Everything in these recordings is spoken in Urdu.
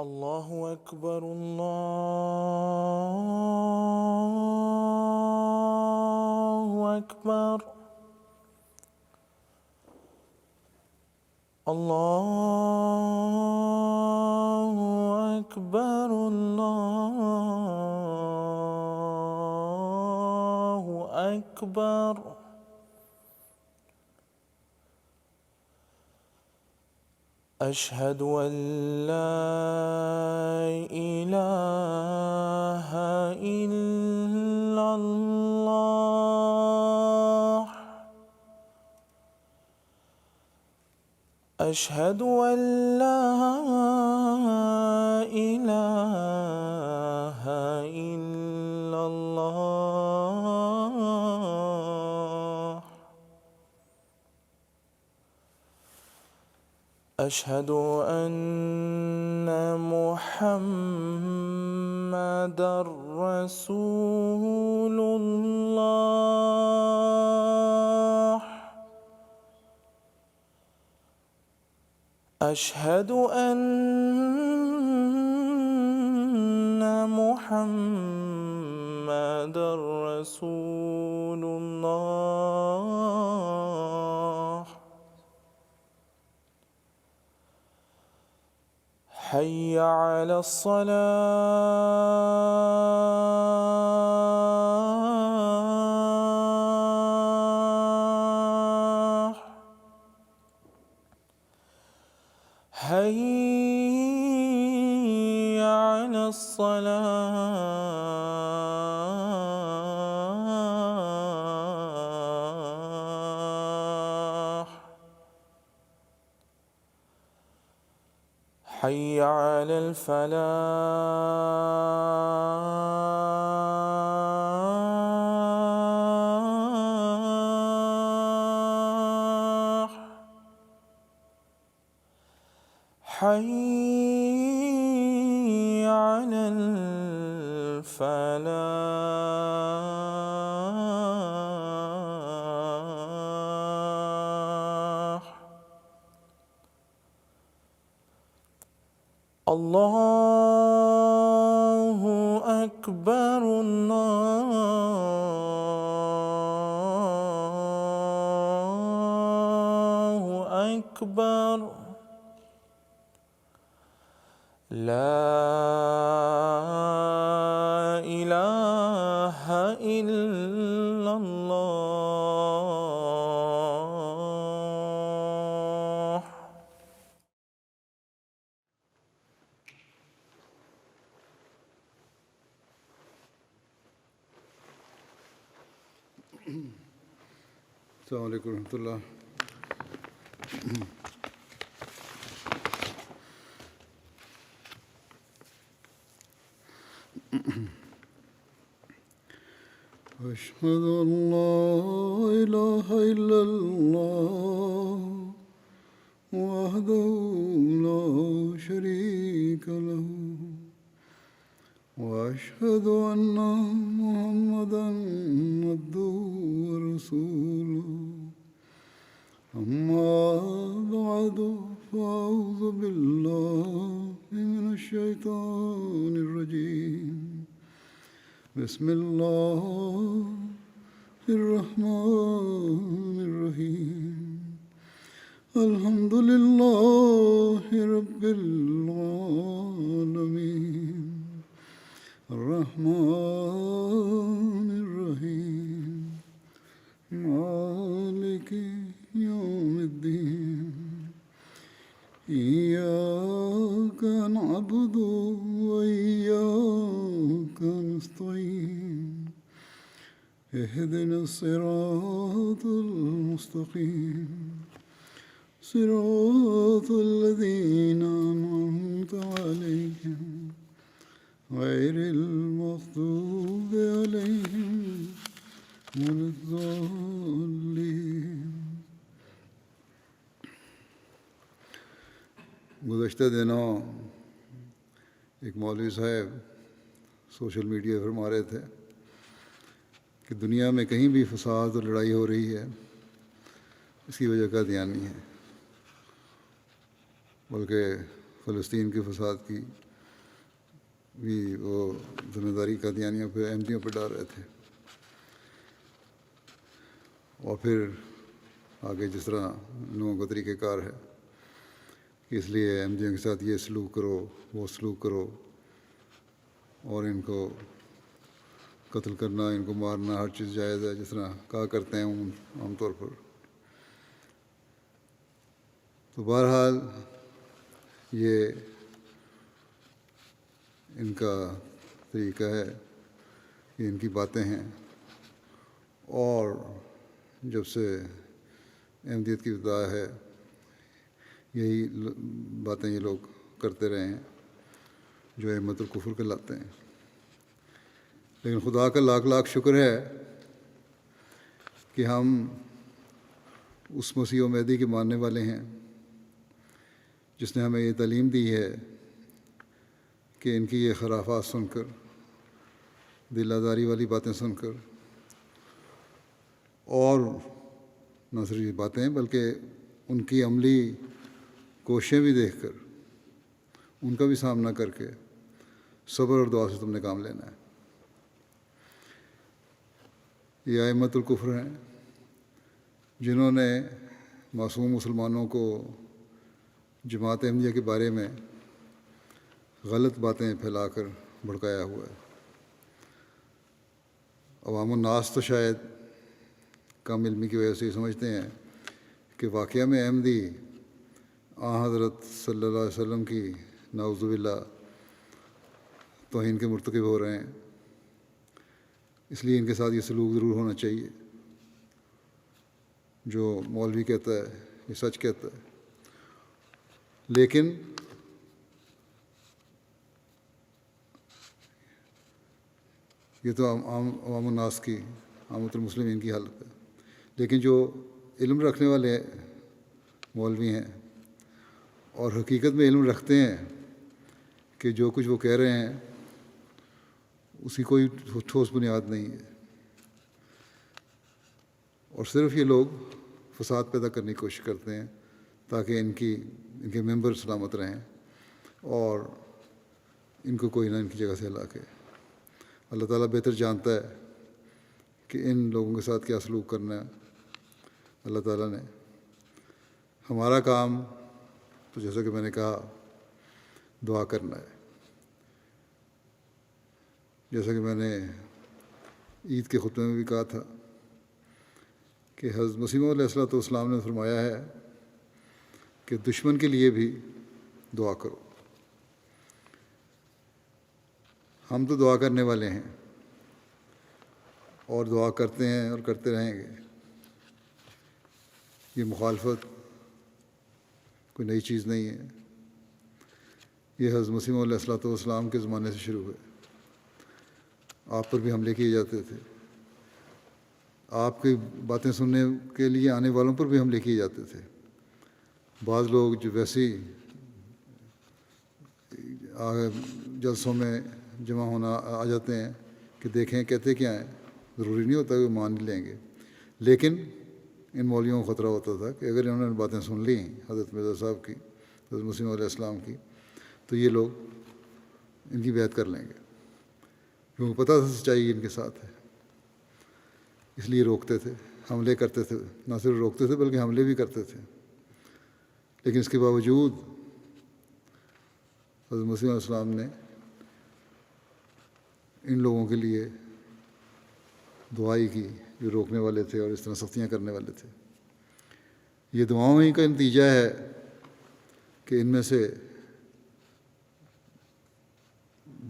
الله أكبر الله أكبر الله أكبر الله أكبر أشهد أن لا إله إلا الله أشهد أن لا إله إلا الله أشهد أن محمدًا رسول الله أشهد أن محمدًا رسول الله حي على الصلاة حي على الصلاة حي على الفلاح حي على الفلاح الله أكبر الله أكبر لا إله إلا الله السلام علیکم ورحمۃ اللہ. أشهد أن لا إله إلا الله وحده لا شريك له وأشهد أن محمدًا عبده ورسوله أما بعد فأعوذ بالله من الشيطان الرجيم بسم الله الرحمن الرحيم الحمد لله رب العالمين الرحمن الرحيم مالك يوم الدين إياك نعبد وإياك نستعين اهدنا الصراط المستقيم صراط الذين أنعمت عليهم غير المغضوب عليهم ولا الضالين. گزشتہ دنوں ایک مولوی صاحب سوشل میڈیا پر مارے تھے کہ دنیا میں کہیں بھی فساد اور لڑائی ہو رہی ہے اس کی وجہ قادیانی ہے، بلکہ فلسطین کے فساد کی بھی وہ ذمہ داری قادیانیوں پہ احمدیوں پہ ڈال رہے تھے. اور پھر آگے جس طرح لوگوں کا طریقہ کار ہے کہ اس لیے احمدیوں کے ساتھ یہ سلوک کرو وہ سلوک کرو اور ان کو قتل کرنا ان کو مارنا ہر چیز جائز ہے، جس طرح کہا کرتے ہیں عام طور پر. تو بہرحال یہ ان کا طریقہ ہے، یہ ان کی باتیں ہیں. اور جب سے احمدیت کی ابتدا ہے یہی باتیں یہ لوگ کرتے رہے ہیں جو ائمۃ الکفر کہلاتے ہیں. لیکن خدا کا لاکھ لاکھ شکر ہے کہ ہم اس مسیح و مہدی کے ماننے والے ہیں جس نے ہمیں یہ تعلیم دی ہے کہ ان کی یہ خرافات سن کر، دل آزاری والی باتیں سن کر، اور نہ صرف یہ باتیں بلکہ ان کی عملی کوششیں بھی دیکھ کر، ان کا بھی سامنا کر کے صبر اور دعا سے تم نے کام لینا ہے. یہ ائمۃ الکفر ہیں جنہوں نے معصوم مسلمانوں کو جماعت احمدیہ کے بارے میں غلط باتیں پھیلا کر بھڑکایا ہوا ہے. عوام الناس تو شاید کم علمی کی وجہ سے یہ سمجھتے ہیں کہ واقعہ میں احمدی حضرت صلی اللہ علیہ وسلم کی نعوذ باللہ توہین کے مرتکب ہو رہے ہیں، اس لیے ان کے ساتھ یہ سلوک ضرور ہونا چاہیے. جو مولوی کہتا ہے یہ سچ کہتا ہے. لیکن یہ تو عوام الناس کی، عامۃ المسلمین کی حالت ہے. لیکن جو علم رکھنے والے مولوی ہیں اور حقیقت میں علم رکھتے ہیں کہ جو کچھ وہ کہہ رہے ہیں اس کی کوئی ٹھوس بنیاد نہیں ہے، اور صرف یہ لوگ فساد پیدا کرنے کی کوشش کرتے ہیں تاکہ ان کے ممبر سلامت رہیں اور ان کو کوئی نہ ان کی جگہ سے ہلا کے. اللہ تعالیٰ بہتر جانتا ہے کہ ان لوگوں کے ساتھ کیا سلوک کرنا ہے. اللہ تعالیٰ نے ہمارا کام تو جیسا کہ میں نے کہا دعا کرنا ہے. جیسا کہ میں نے عید کے خطبے میں بھی کہا تھا کہ حضرت مسیح علیہ الصلوۃ والسلام نے فرمایا ہے کہ دشمن کے لیے بھی دعا کرو. ہم تو دعا کرنے والے ہیں اور دعا کرتے ہیں اور کرتے رہیں گے. یہ مخالفت کوئی نئی چیز نہیں ہے، یہ حضرت مسیح علیہ الصلوۃ والسلام کے زمانے سے شروع ہے. آپ پر بھی حملے کیے جاتے تھے، آپ کی باتیں سننے کے لیے آنے والوں پر بھی حملے کیے جاتے تھے. بعض لوگ جو ویسے ہی جلسوں میں جمع ہونا آ جاتے ہیں کہ دیکھیں کہتے کیا ہیں، ضروری نہیں ہوتا کہ وہ مان لیں گے. لیکن ان مولویوں کو خطرہ ہوتا تھا کہ اگر انہوں نے باتیں سن لی حضرت مرزا صاحب کی، حضرت مسیح علیہ السلام کی، تو یہ لوگ ان کی بیعت کر لیں گے، کیونکہ پتہ تھا سچائی ان کے ساتھ ہے. اس لیے روکتے تھے، حملے کرتے تھے. نہ صرف روکتے تھے بلکہ حملے بھی کرتے تھے. لیکن اس کے باوجود حضرت مسیح علیہ السلام نے ان لوگوں کے لیے دعائی کی جو روکنے والے تھے اور اس طرح سختیاں کرنے والے تھے. یہ دعاؤں ہی کا نتیجہ ہے کہ ان میں سے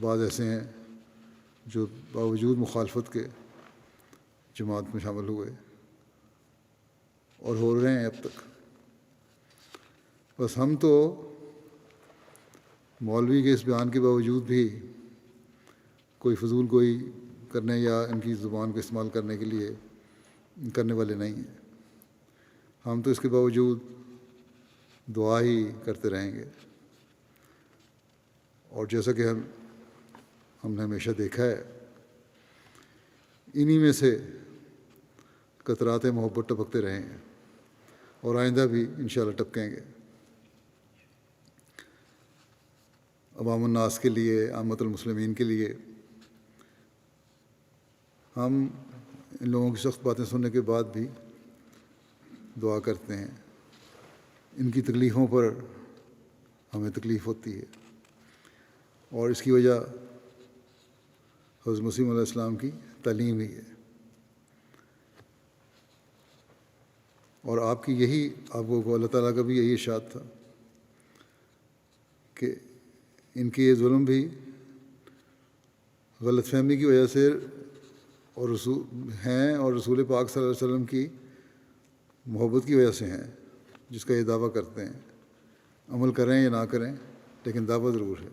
بعض ایسے ہیں جو باوجود مخالفت کے جماعت میں شامل ہوئے اور ہو رہے ہیں اب تک. بس ہم تو مولوی کے اس بیان کے باوجود بھی کوئی فضول گوئی کرنے یا ان کی زبان کو استعمال کرنے کے لیے کرنے والے نہیں ہیں. ہم تو اس کے باوجود دعا ہی کرتے رہیں گے. اور جیسا کہ ہم نے ہمیشہ دیکھا ہے، انہی میں سے قطرات محبت ٹپکتے رہے ہیں اور آئندہ بھی انشاءاللہ ٹپکیں گے. عوام الناس کے لیے، عامۃ المسلمین کے لیے. ہم ان لوگوں کی سخت باتیں سننے کے بعد بھی دعا کرتے ہیں. ان کی تکلیفوں پر ہمیں تکلیف ہوتی ہے، اور اس کی وجہ حضرت مسیح علیہ السلام کی تعلیم ہی ہے. اور آپ کو اللہ تعالیٰ کا بھی یہی ارشاد تھا کہ ان کے یہ ظلم بھی غلط فہمی کی وجہ سے اور رسول پاک صلی اللہ علیہ وسلم کی محبت کی وجہ سے ہیں، جس کا یہ دعویٰ کرتے ہیں. عمل کریں یا نہ کریں، لیکن دعویٰ ضرور ہے.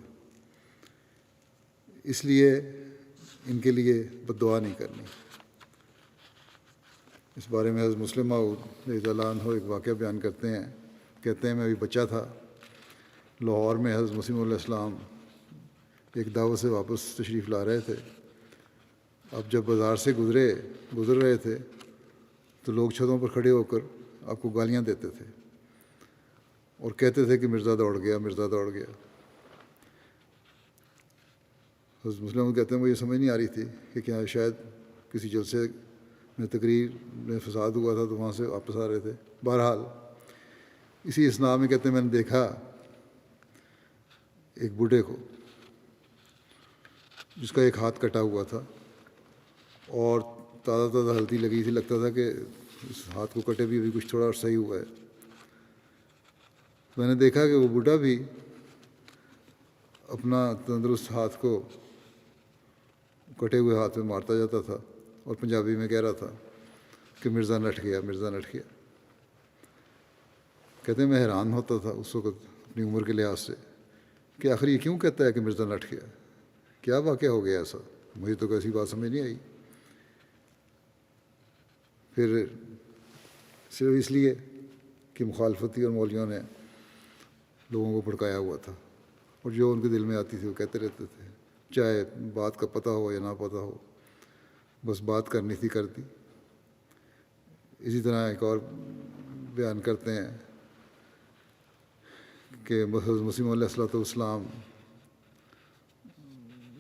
اس لیے ان کے لیے بد دعا نہیں کرنی. اس بارے میں حضرت مسلم موعود رضی اللہ عنہ ایک واقعہ بیان کرتے ہیں. کہتے ہیں میں ابھی بچہ تھا، لاہور میں حضرت مسیح علیہ السلام ایک دعوت سے واپس تشریف لا رہے تھے. اب جب بازار سے گزر رہے تھے تو لوگ چھتوں پر کھڑے ہو کر آپ کو گالیاں دیتے تھے اور کہتے تھے کہ مرزا دوڑ گیا، مرزا دوڑ گیا. حضرت مسلم کہتے ہیں مجھے سمجھ نہیں آ رہی تھی کہ کیا شاید کسی جلسے میں تقریر میں فساد ہوا تھا تو وہاں سے واپس آ رہے تھے. بہرحال اسی اثناء میں کہتے ہیں میں نے دیکھا ایک بوڑھے کو جس کا ایک ہاتھ کٹا ہوا تھا اور تازہ ہلدی لگی تھی. لگتا تھا کہ اس ہاتھ کو کٹے بھی ابھی کچھ تھوڑا صحیح ہوا ہے. میں نے دیکھا کہ وہ بوڑھا بھی اپنا تندرست ہاتھ کو کٹے ہوئے ہاتھ میں مارتا جاتا تھا اور پنجابی میں کہہ رہا تھا کہ مرزا نٹ گیا، مرزا نٹ گیا. کہتے ہیں میں حیران ہوتا تھا اس وقت اپنی عمر کے لحاظ سے کہ آخر یہ کیوں کہتا ہے کہ مرزا نٹ گیا، کیا واقعہ ہو گیا ایسا. مجھے تو ایسی بات سمجھ نہیں آئی. پھر صرف اس لیے کہ مخالفتی اور مولویوں نے لوگوں کو بھڑکایا ہوا تھا اور جو ان کے دل میں آتی تھی وہ کہتے رہتے تھے، چاہے بات کا پتہ ہو یا نہ پتہ ہو، بس بات کرنی تھی کر دی. اسی طرح ایک اور بیان کرتے ہیں کہ حضرت مسیح علیہ السلام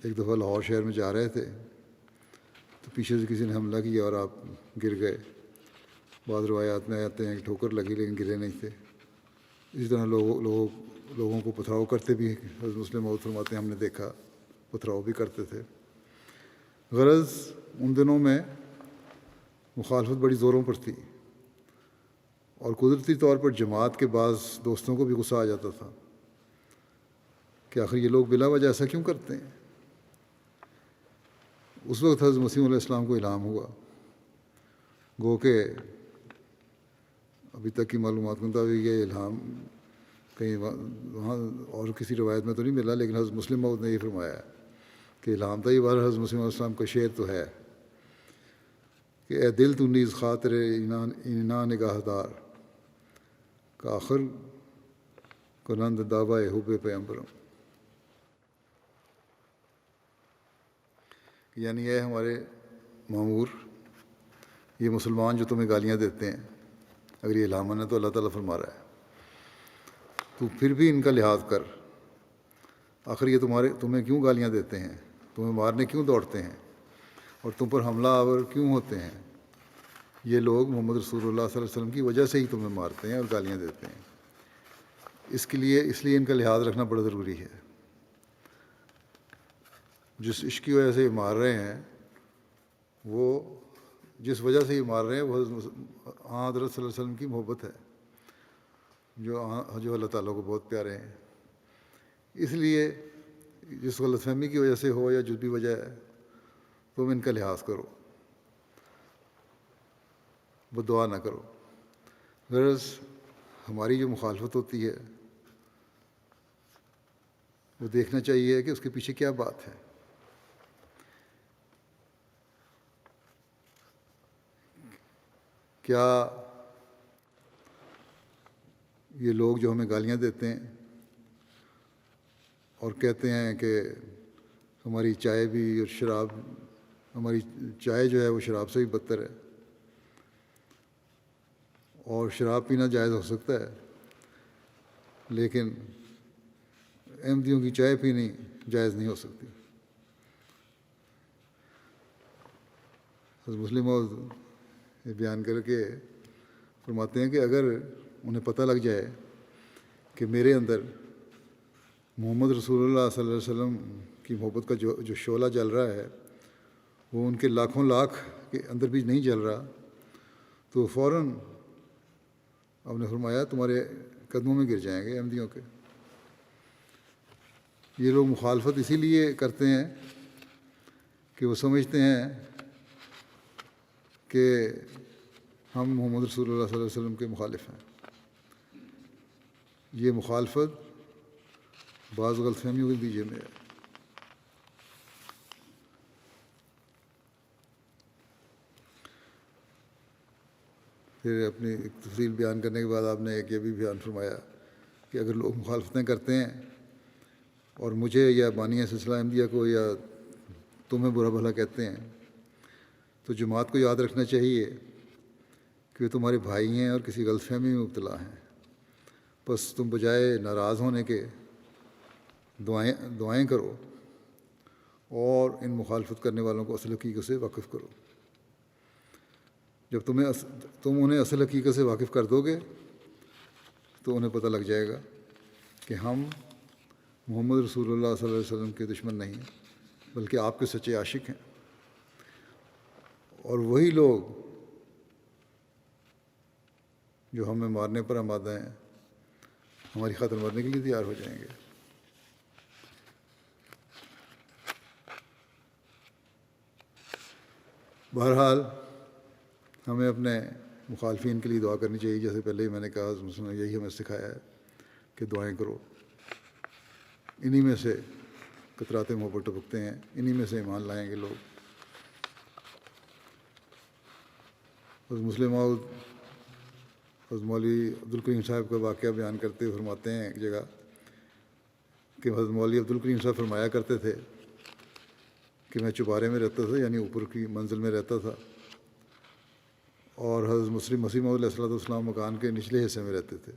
ایک دفعہ لاہور شہر میں جا رہے تھے تو پیچھے سے کسی نے حملہ کیا اور آپ گر گئے. بعض روایات میں آتے ہیں کہ ٹھوکر لگی لیکن گرے نہیں تھے. اسی طرح لوگوں کو پتھراؤ کرتے بھی حضرت مسلم موعود فرماتے ہیں ہم نے دیکھا پتھراؤ بھی کرتے تھے. غرض ان دنوں میں مخالفت بڑی زوروں پر تھی اور قدرتی طور پر جماعت کے بعض دوستوں کو بھی غصہ آ جاتا تھا کہ آخر یہ لوگ بلا وجہ ایسا کیوں کرتے ہیں. اس وقت حضرت مسیح علیہ السلام کو الہام ہوا، گو کہ ابھی تک کی معلومات کے مطابق یہ الہام کہیں وہاں اور کسی روایت میں تو نہیں ملا، لیکن حضرت مسلم موعود نے یہ فرمایا کہ الہام تھا. یہ بار حضرت مسیح علیہ السلام کا شعر تو ہے کہ اے دل تو نیز خاطر اینا نگاہ دار کا آخر کنند دعوی حب پیغمبرم. یعنی اے ہمارے مامور، یہ مسلمان جو تمہیں گالیاں دیتے ہیں، اگر یہ الہام ہے تو اللہ تعالیٰ فرما رہا ہے تو پھر بھی ان کا لحاظ کر. آخر یہ تمہیں کیوں گالیاں دیتے ہیں، تمہیں مارنے کیوں دوڑتے ہیں اور تم پر حملہ آور کیوں ہوتے ہیں. یہ لوگ محمد رسول اللہ صلی اللہ علیہ وسلم کی وجہ سے ہی تمہیں مارتے ہیں اور گالیاں دیتے ہیں. اس لیے ان کا لحاظ رکھنا بڑا ضروری ہے. جس عشق کی وجہ سے یہ مار رہے ہیں، وہ جس وجہ سے یہ مار رہے ہیں وہ حضرت صلی اللہ علیہ وسلم کی محبت ہے جو اللہ تعالیٰ کو بہت پیارے ہیں. اس لیے جس غلط فہمی کی وجہ سے ہو یا جو بھی وجہ ہے تم ان کا لحاظ کرو، بد دعا نہ کرو. غرض ہماری جو مخالفت ہوتی ہے وہ دیکھنا چاہیے کہ اس کے پیچھے کیا بات ہے. کیا یہ لوگ جو ہمیں گالیاں دیتے ہیں اور کہتے ہیں کہ ہماری چائے بھی اور شراب، ہماری چائے جو ہے وہ شراب سے بھی بدتر ہے اور شراب پینا جائز ہو سکتا ہے لیکن احمدیوں کی چائے پینی جائز نہیں ہو سکتی۔ حضرت مسلم موعود یہ بیان کر کے فرماتے ہیں کہ اگر انہیں پتہ لگ جائے کہ میرے اندر محمد رسول اللہ صلی اللہ علیہ وسلم کی محبت کا جو شعلہ جل رہا ہے وہ ان کے لاکھوں لاکھ کے اندر بھی نہیں جل رہا، تو فوراً آپ نے فرمایا تمہارے قدموں میں گر جائیں گے احمدیوں کے۔ یہ لوگ مخالفت اسی لیے کرتے ہیں کہ وہ سمجھتے ہیں کہ ہم محمد رسول اللہ صلی اللہ علیہ وسلم کے مخالف ہیں۔ یہ مخالفت بعض غلط فہمیوں کے نتیجے میں ہے۔ پھر اپنی ایک تفصیل بیان کرنے کے بعد آپ نے ایک یہ بھی بیان فرمایا کہ اگر لوگ مخالفتیں کرتے ہیں اور مجھے یا بانی سلسلہ احمدیہ کو یا تمہیں برا بھلا کہتے ہیں تو جماعت کو یاد رکھنا چاہیے کہ وہ تمہارے بھائی ہیں اور کسی غلط فہمی میں مبتلا ہیں، بس تم بجائے ناراض ہونے کے دعائیں کرو اور ان مخالفت کرنے والوں کو اصل حقیقت سے واقف کرو۔ جب تم انہیں اصل حقیقت سے واقف کر دو گے تو انہیں پتہ لگ جائے گا کہ ہم محمد رسول اللہ صلی اللہ علیہ وسلم کے دشمن نہیں بلکہ آپ کے سچے عاشق ہیں، اور وہی لوگ جو ہمیں مارنے پر آمادہ ہیں ہماری خاطر مرنے کے لیے تیار ہو جائیں گے۔ بہرحال ہمیں اپنے مخالفین کے لیے دعا کرنی چاہیے، جیسے پہلے ہی میں نے کہا یہی ہمیں سکھایا ہے کہ دعائیں کرو۔ انہی میں سے قطرات محبت ٹپکتے ہیں، انہی میں سے ایمان لائیں گے لوگ۔ حضرت مسلم موعود حضرت مولوی عبدالکریم صاحب کا واقعہ بیان کرتے ہوئے فرماتے ہیں ایک جگہ کہ حضرت مولوی عبدالکریم صاحب فرمایا کرتے تھے کہ میں چوبارے میں رہتا تھا، یعنی اوپر کی منزل میں رہتا تھا، اور حضرت مسیح موعود علیہ السلام مکان کے نچلے حصے میں رہتے تھے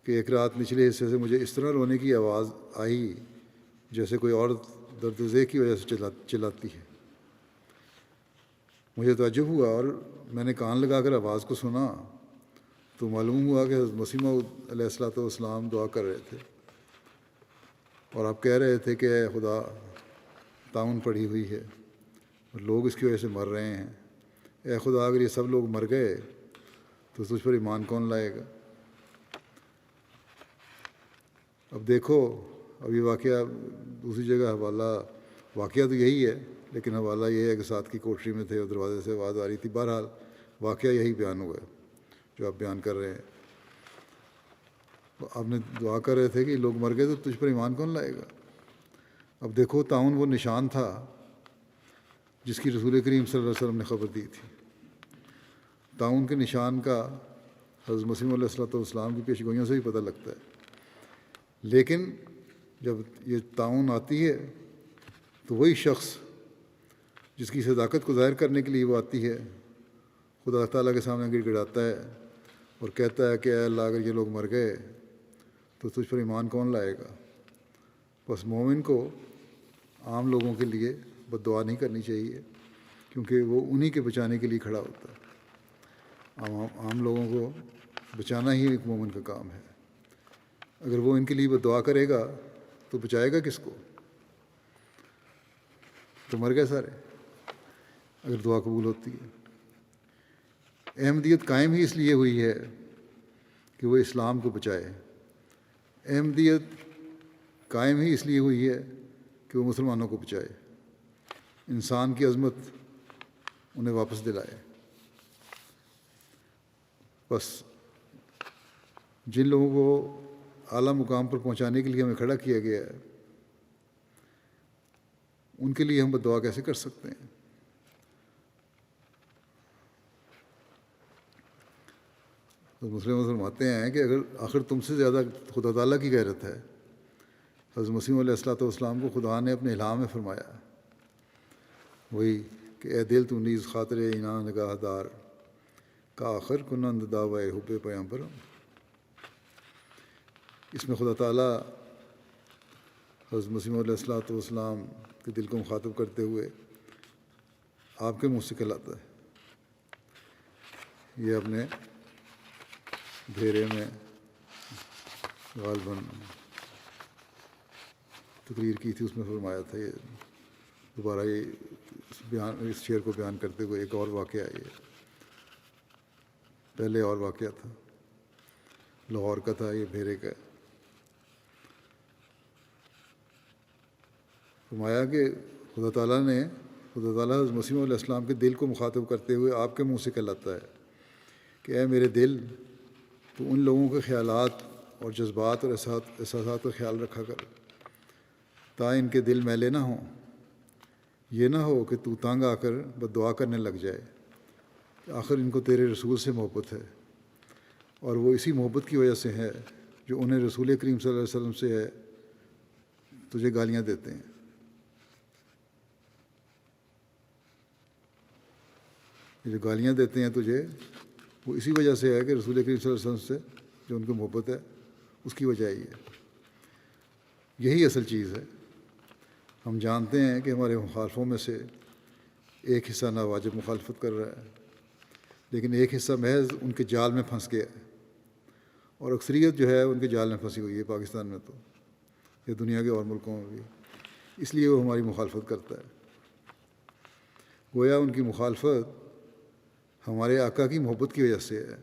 کہ ایک رات نچلے حصے سے مجھے اس طرح رونے کی آواز آئی جیسے کوئی عورت درد و ذیق کی وجہ سے چلاتی ہے۔ مجھے تعجب ہوا اور میں نے کان لگا کر آواز کو سنا تو معلوم ہوا کہ حضرت مسیح موعود علیہ السلام دعا کر رہے تھے، اور آپ کہہ رہے تھے کہ اے خدا، طاعون پڑی ہوئی ہے اور لوگ اس کی وجہ سے مر رہے ہیں، اے خدا اگر یہ سب لوگ مر گئے تو تجھ پر ایمان کون لائے گا؟ اب دیکھو، اب یہ واقعہ دوسری جگہ حوالہ، واقعہ تو یہی ہے لیکن حوالہ یہ ہے کہ ساتھ کی کوٹری میں تھے اور دروازے سے آواز آ رہی تھی۔ بہرحال واقعہ یہی بیان ہوا ہے جو آپ بیان کر رہے ہیں۔ آپ نے دعا کر رہے تھے کہ لوگ مر گئے تو تجھ پر ایمان کون لائے گا؟ اب دیکھو، طاعون وہ نشان تھا جس کی رسول کریم صلی اللہ علیہ وسلم نے خبر دی تھی۔ طاعون کے نشان کا حضرت مسیح علیہ السلام کی پیش گوئیوں سے بھی پتہ لگتا ہے، لیکن جب یہ طاعون آتی ہے تو وہی شخص جس کی صداقت کو ظاہر کرنے کے لیے وہ آتی ہے خدا تعالیٰ کے سامنے گڑ گڑاتا ہے اور کہتا ہے کہ اے اللہ اگر یہ لوگ مر گئے تو تجھ پر ایمان کون لائے گا؟ بس مومن کو عام لوگوں کے لیے بد دعا نہیں کرنی چاہیے، کیونکہ وہ انہی کے بچانے کے لیے کھڑا ہوتا ہے۔ عام لوگوں کو بچانا ہی ایک مومن کا کام ہے۔ اگر وہ ان کے لیے بد دعا کرے گا تو بچائے گا کس کو؟ تو مر گئے سارے اگر دعا قبول ہوتی ہے۔ احمدیت قائم ہی اس لیے ہوئی ہے کہ وہ اسلام کو بچائے۔ احمدیت قائم ہی اس لیے ہوئی ہے کہ وہ مسلمانوں کو بچائے، انسان کی عظمت انہیں واپس دلائے۔ بس جن لوگوں کو اعلیٰ مقام پر پہنچانے کے لیے ہمیں کھڑا کیا گیا ہے ان کے لیے ہم بد دعا کیسے کر سکتے ہیں؟ تو مسلم فرماتے ہیں کہ اگر آخر تم سے زیادہ خدا تعالیٰ کی غیرت ہے۔ حضرت مسیح علیہ السلام کو خدا نے اپنے الہام میں فرمایا وہی کہ اے دل تو نیز خاطر عنان نگاہ دار کا آخر کنند دعوی حب پیغمبر۔ اس میں خدا تعالیٰ حضرت مسیح علیہ الصلوۃ والسلام کے دل کو مخاطب کرتے ہوئے آپ کے منہ سے کہلاتا ہے۔ یہ اپنے بھیرے میں غالباً تقریر کی تھی، اس میں فرمایا تھا۔ یہ دوبارہ اس شعر کو بیان کرتے ہوئے ایک اور واقعہ ہے۔ یہ پہلے اور واقعہ تھا، لاہور کا تھا، یہ بھیرے کا۔ فرمایا کہ خدا تعالیٰ حضرت مسیح علیہ السلام کے دل کو مخاطب کرتے ہوئے آپ کے منہ سے کہلاتا ہے کہ اے میرے دل، تو ان لوگوں کے خیالات اور جذبات اور احساسات کا خیال رکھا کر تا ان کے دل میلے نہ ہوں۔ یہ نہ ہو کہ تو تنگ آ کر بد دعا کرنے لگ جائے، آخر ان کو تیرے رسول سے محبت ہے، اور وہ اسی محبت کی وجہ سے ہے جو انہیں رسول کریم صلی اللہ علیہ وسلم سے ہے، تجھے گالیاں دیتے ہیں۔ یہ جو گالیاں دیتے ہیں تجھے، وہ اسی وجہ سے ہے کہ رسول کریم صلی اللہ علیہ وسلم سے جو ان کو محبت ہے، اس کی وجہ ہی ہے۔ یہی اصل چیز ہے۔ ہم جانتے ہیں کہ ہمارے مخالفوں میں سے ایک حصہ ناواجب مخالفت کر رہا ہے، لیکن ایک حصہ محض ان کے جال میں پھنس گیا ہے، اور اکثریت جو ہے ان کے جال میں پھنسی ہوئی ہے، پاکستان میں تو، یا دنیا کے اور ملکوں میں بھی۔ اس لیے وہ ہماری مخالفت کرتا ہے۔ گویا ان کی مخالفت ہمارے آقا کی محبت کی وجہ سے ہے۔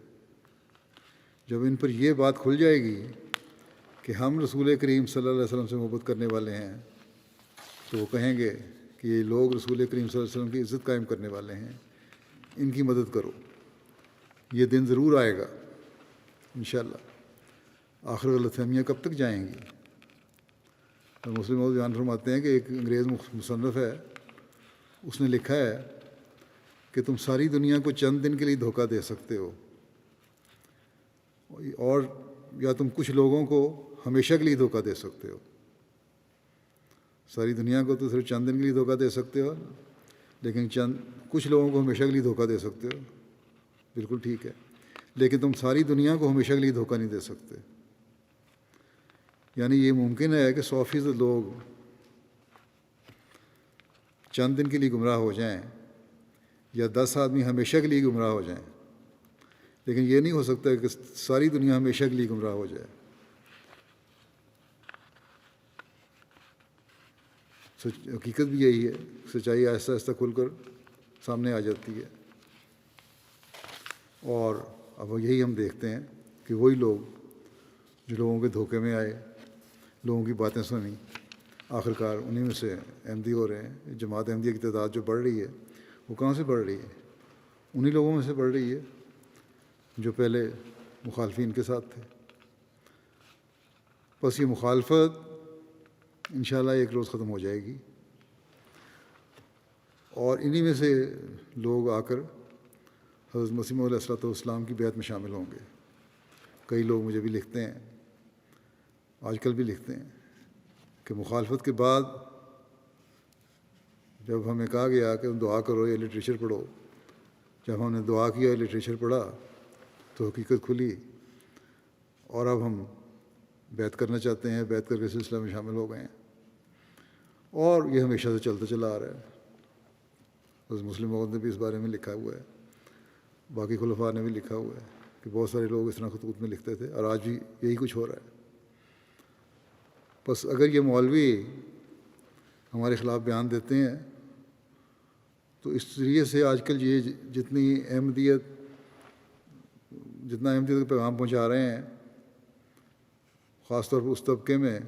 جب ان پر یہ بات کھل جائے گی کہ ہم رسول کریم صلی اللہ علیہ وسلم سے محبت کرنے والے ہیں، تو وہ کہیں گے کہ یہ لوگ رسول کریم صلی اللہ علیہ وسلم کی عزت قائم کرنے والے ہیں، ان کی مدد کرو۔ یہ دن ضرور آئے گا انشاءاللہ۔ آخر غلط فہمیاں کب تک جائیں گی؟ اور مسلم موضوع بیان فرماتے ہیں کہ ایک انگریز مصنف ہے، اس نے لکھا ہے کہ تم ساری دنیا کو چند دن کے لیے دھوکہ دے سکتے ہو، اور یا تم کچھ لوگوں کو ہمیشہ کے لیے دھوکہ دے سکتے ہو۔ ساری دنیا کو تو صرف چند دن کے لیے دھوکہ دے سکتے ہو، لیکن کچھ لوگوں کو ہمیشہ کے لیے دھوکہ دے سکتے ہو۔ بالکل ٹھیک ہے، لیکن تم ساری دنیا کو ہمیشہ کے لیے دھوکہ نہیں دے سکتے۔ یعنی یہ ممکن ہے کہ 100% لوگ چند دن کے لیے گمراہ ہو جائیں، یا 10 آدمی ہمیشہ کے لیے گمراہ ہو جائیں، لیکن یہ نہیں ہو سکتا کہ ساری دنیا ہمیشہ کے لیے گمراہ ہو جائے۔ حقیقت بھی یہی ہے، سچائی آہستہ آہستہ کھل کر سامنے آ جاتی ہے۔ اور اب یہی ہم دیکھتے ہیں کہ وہی لوگ جو لوگوں کے دھوکے میں آئے، لوگوں کی باتیں سنی، آخرکار انہی میں سے احمدی ہو رہے ہیں۔ جماعت احمدیہ کی تعداد جو بڑھ رہی ہے، وہ کہاں سے بڑھ رہی ہے؟ انہی لوگوں میں سے بڑھ رہی ہے جو پہلے مخالفین کے ساتھ تھے۔ بس یہ مخالفت انشاءاللہ ایک روز ختم ہو جائے گی، اور انہی میں سے لوگ آ کر حضرت مسیح علیہ السلام کی بیعت میں شامل ہوں گے۔ کئی لوگ مجھے بھی لکھتے ہیں، آج کل بھی لکھتے ہیں، کہ مخالفت کے بعد جب ہمیں کہا گیا کہ تم دعا کرو یا لٹریچر پڑھو، جب ہم نے دعا کیا، لٹریچر پڑھا، تو حقیقت کھلی، اور اب ہم بیعت کرنا چاہتے ہیں، بیعت کر کے سلسلہ میں شامل ہو گئے ہیں، اور یہ ہمیشہ سے چلتا چلا آ رہا ہے۔ بس مسلم موعود نے بھی اس بارے میں لکھا ہوا ہے، باقی خلفاء نے بھی لکھا ہوا ہے کہ بہت سارے لوگ اس طرح خطوط میں لکھتے تھے، اور آج بھی یہی کچھ ہو رہا ہے۔ بس اگر یہ مولوی ہمارے خلاف بیان دیتے ہیں، تو اس ذریعے سے آج کل یہ جتنا احمدیت کا پیغام پہنچا رہے ہیں، خاص طور پر اس طبقے میں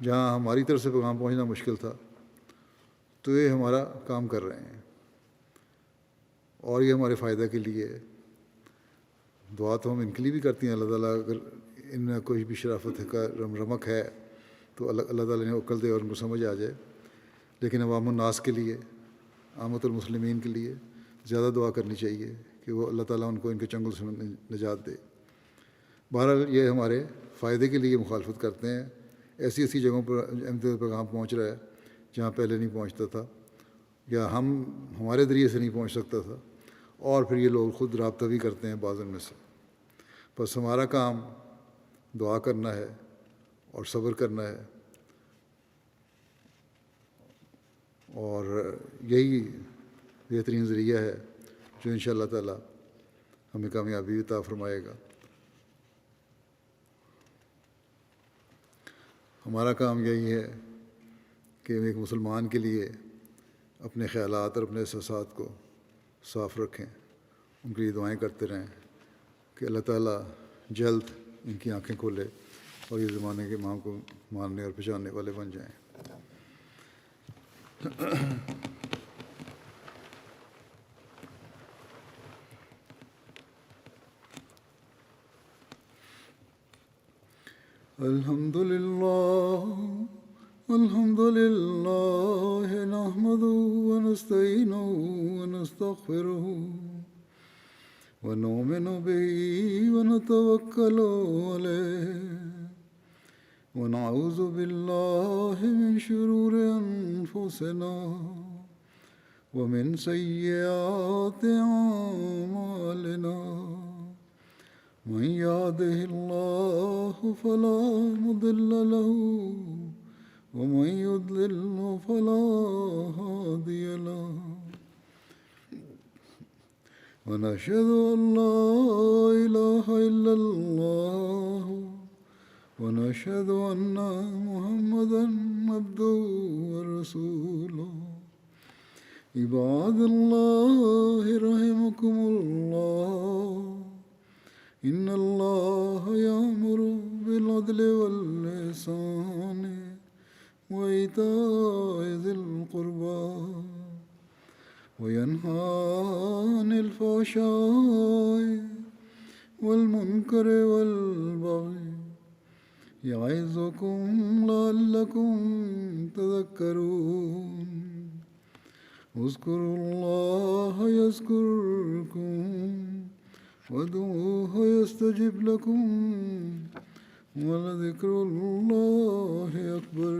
جہاں ہماری طرف سے پیغام پہنچنا مشکل تھا، تو یہ ہمارا کام کر رہے ہیں، اور یہ ہمارے فائدہ کے لیے ہے۔ دعا تو ہم ان کے لیے بھی کرتی ہیں، اللہ تعالیٰ اگر ان میں کوئی بھی شرافت کا رمق ہے تو اللہ تعالیٰ نے عقل دے اور ان کو سمجھ آ جائے، لیکن عوام الناس کے لیے، عامت المسلمین کے لیے زیادہ دعا کرنی چاہیے کہ وہ اللہ تعالیٰ ان کو ان کے چنگل سے نجات دے۔ بہرحال یہ ہمارے فائدے کے لیے مخالفت کرتے ہیں۔ ایسی ایسی جگہوں پر احمدیت کا پیغام پہنچ رہا ہے جہاں پہلے نہیں پہنچتا تھا، یا ہمارے ذریعے سے نہیں پہنچ سکتا تھا، اور پھر یہ لوگ خود رابطہ بھی کرتے ہیں بعض ان میں سے۔ بس ہمارا کام دعا کرنا ہے اور صبر کرنا ہے، اور یہی بہترین ذریعہ ہے جو انشاءاللہ تعالی ہمیں کامیابی عطا فرمائے گا۔ ہمارا کام یہی ہے کہ ایک مسلمان کے لیے اپنے خیالات اور اپنے احساسات کو صاف رکھیں، ان کے لیے دعائیں کرتے رہیں کہ اللہ تعالیٰ جلد ان کی آنکھیں کھولے اور یہ زمانے کے امام کو ماننے اور پہچاننے والے بن جائیں۔ الحمد للہ نحمده ونستعینه ونستغفره ونؤمن به ونتوکل علیہ ونعوذ باللہ من شرور انفسنا ومن سیئات اعمالنا من يهده الله فلا مضل له ومن يضلل فلا هادي له ونشهد أن لا إله إلا الله ونشهد أن محمدا عبده ورسوله عباد الله رحمكم الله إن الله يأمر بالعدل والإحسان وإيتاء ذي القربى وينهى عن الفحشاء والمنكر والبغي يعظكم لعلكم تذكرون اذكروا الله يذكركم وادعوه يستجب لكم ولذكر الله أكبر۔